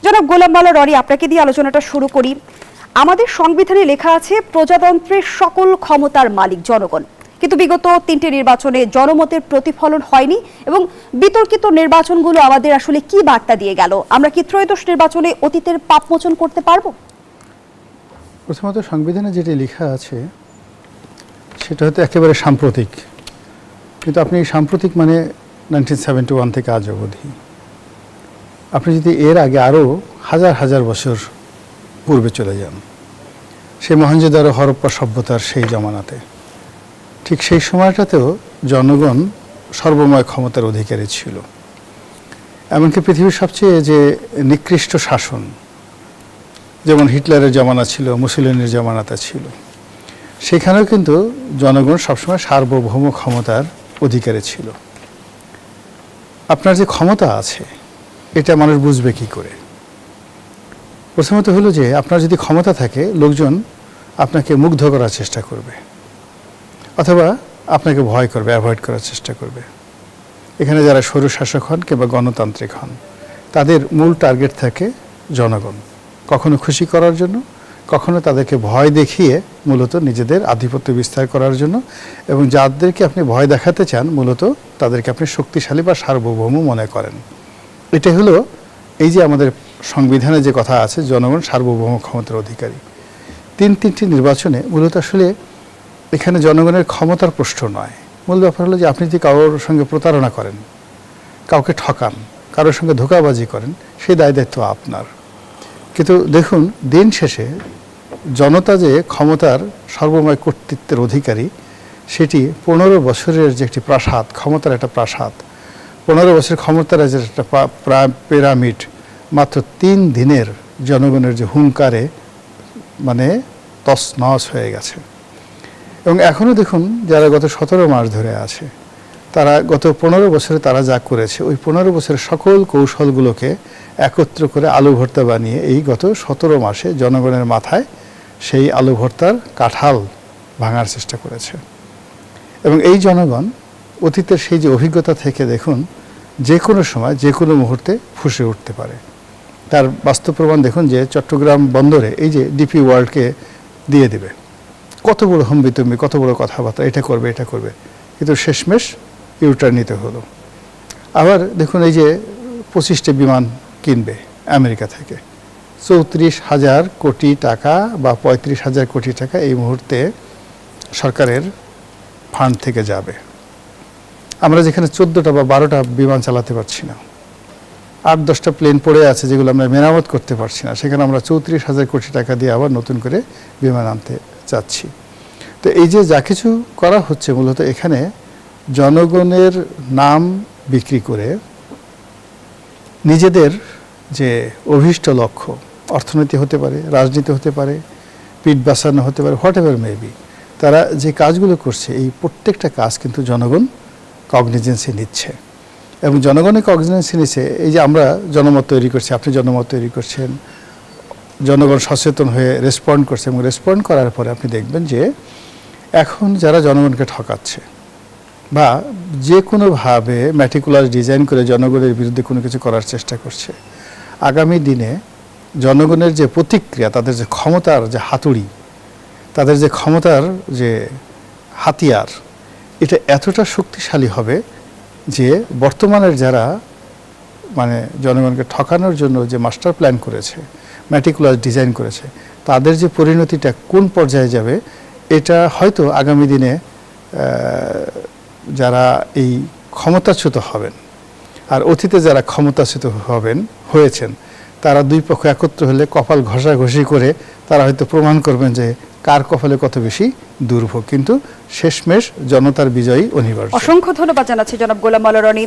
জনাব গোলাম মাওলা রনি, আপনাকে দিয়ে আলোচনাটা শুরু করি। আমাদের সংবিধানে লেখা আছে প্রজাতন্ত্রের সকল ক্ষমতার মালিক জনগণ, কিন্তু বিগত 3টে নির্বাচনে জনমতের প্রতিফলন হয়নি এবং বিতর্কিত নির্বাচনগুলো আমাদের আসলে কি বার্তা দিয়ে গেল? আমরা কি ত্রয়োদশ নির্বাচনে অতীতের পাপমোচন করতে পারবো? প্রথমত সংবিধানে যেটি লেখা আছে সেটা হয়তো একেবারে সাম্প্রতিক, কিন্তু আপনি সাম্প্রতিক মানে 1971 থেকে আজ অবধি। আপনি যদি এর আগে আরও হাজার হাজার বছর পূর্বে চলে যান, সেই মহেঞ্জোদারো হরপ্পা সভ্যতার সেই জমানাতে, ঠিক সেই সময়টাতেও জনগণ সর্বময় ক্ষমতার অধিকারী ছিল। এমনকি পৃথিবীর সবচেয়ে যে নিকৃষ্ট শাসন, যেমন হিটলারের জমানা ছিল, মুসলিনের জমানাতে ছিল, সেখানেও কিন্তু জনগণ সবসময় সার্বভৌম ক্ষমতার অধিকারী ছিল। আপনার যে ক্ষমতা আছে এটা মানুষ বুঝবে কি করে? প্রথমত হলো যে আপনার যদি ক্ষমতা থাকে, লোকজন আপনাকে মুগ্ধ করার চেষ্টা করবে অথবা আপনাকে ভয় করবে, অ্যাভয়েড করার চেষ্টা করবে। এখানে যারা স্বৈরশাসক হন কিংবা গণতান্ত্রিক হন, তাদের মূল টার্গেট থাকে জনগণ, কখনো খুশি করার জন্য, কখনো তাদেরকে ভয় দেখিয়ে মূলত নিজেদের আধিপত্য বিস্তার করার জন্য, এবং যাদেরকে আপনি ভয় দেখাতে চান মূলত তাদেরকে আপনি শক্তিশালী বা সার্বভৌম মনে করেন। এটা হলো এই যে আমাদের সংবিধানে যে কথা আছে, জনগণ সার্বভৌম ক্ষমতার অধিকারী। তিনটি নির্বাচনে মূলত আসলে এখানে জনগণের ক্ষমতার প্রশ্ন নয়, মূল ব্যাপার হলো যে আপনি যদি কারোর সঙ্গে প্রতারণা করেন, কাউকে ঠকান, কারোর সঙ্গে ধোঁকাবাজি করেন, সেই দায় দায়িত্ব আপনার। কিন্তু দেখুন, দিন শেষে জনতা যে ক্ষমতার সর্বময় কর্তৃত্বের অধিকারী, সেটি 15 বছরের যে একটি প্রাসাদ, ক্ষমতার একটা প্রাসাদ, 15 বছরের ক্ষমতার যে একটা পিরামিড, মাত্র 3 দিনের জনগণের যে হুঙ্কারে মানে তছনছ হয়ে গেছে। এবং এখনও দেখুন, যারা গত 17 মাস ধরে আছে, তারা গত 15 বছরে তারা যা করেছে, ওই 15 বছরের সকল কৌশলগুলোকে একত্র করে আলু ভর্তা বানিয়ে এই গত 17 মাসে জনগণের মাথায় সেই আলু ভর্তার কাঁঠাল ভাঙার চেষ্টা করেছে। এবং এই জনগণ অতীতের সেই যে অভিজ্ঞতা থেকে দেখুন, যে কোনো সময় যে কোনো মুহূর্তে ফুঁসে উঠতে পারে। তার বাস্তব প্রমাণ দেখুন যে চট্টগ্রাম বন্দরে এই যে ডিপি ওয়ার্ল্ডকে দিয়ে দেবে, কত বড় হম্বিতম্বি, কত বড় কথাবার্তা, এটা করবে এটা করবে, কিন্তু শেষমেশ ইউটার্ন নিতে হলো। আবার দেখুন, এই যে 25টি বিমান কিনবে আমেরিকা থেকে, 34,000 কোটি টাকা বা 35,000 কোটি টাকা এই মুহূর্তে সরকারের ফান্ড থেকে যাবে। আমরা যেখানে 14টা বা 12টা বিমান চালাতে পারছি না, 8-10টা প্লেন পড়ে আছে যেগুলো আমরা মেরামত করতে পারছি না, সেখানে আমরা 34,000 কোটি টাকা দিয়ে আবার নতুন করে বিমান আনতে চাচ্ছি। তো এই যে যা কিছু করা হচ্ছে, মূলত এখানে জনগণের নাম বিক্রি করে নিজেদের যে অভীষ্ট লক্ষ্য, অর্থনীতি হতে পারে, রাজনীতি হতে পারে, পিঠ বাঁচানো হতে পারে, হোয়াট এভার মেবি, তারা যে কাজগুলো করছে, এই প্রত্যেকটা কাজ কিন্তু জনগণ কগনিজেন্সি নিচ্ছে। এবং জনগণের কগনিজেন্সি নিচ্ছে, এই যে আমরা জনমত তৈরি করছি, আপনি জনমত তৈরি করছেন, জনগণ সচেতন হয়ে রেসপন্ড করছে, এবং রেসপন্ড করার পরে আপনি দেখবেন যে এখন যারা জনগণকে ঠকাচ্ছে বা যে কোনোভাবে ম্যাটিকুলাস ডিজাইন করে জনগণের বিরুদ্ধে কোনো কিছু করার চেষ্টা করছে, আগামী দিনে জনগণের যে প্রতিক্রিয়া, তাদের যে ক্ষমতার যে হাতুড়ি, তাদের যে ক্ষমতার যে হাতিয়ার, এটা এতটা শক্তিশালী হবে যে বর্তমানের যারা মানে জনগণকে ঠকানোর জন্য যে মাস্টার প্ল্যান করেছে, ম্যাটিকুলাস ডিজাইন করেছে, তাদের যে পরিণতিটা কোন পর্যায়ে যাবে, এটা হয়তো আগামী দিনে যারা এই ক্ষমতাচ্যুত হবেন আর অতীতে যারা ক্ষমতাচ্যুত হয়েছেন, তারা দুই পক্ষ একত্র হলে কপাল ঘষাঘষি করে তারা হয়তো প্রমাণ করবেন যে কার কপালে কত বেশি দুর্ভোগ, কিন্তু শেষমেশ জনতার বিজয়ী অনিবার্য। অসংখ্য ধন্যবাদ জানাচ্ছি জনাব গোলাম মাওলা রনি।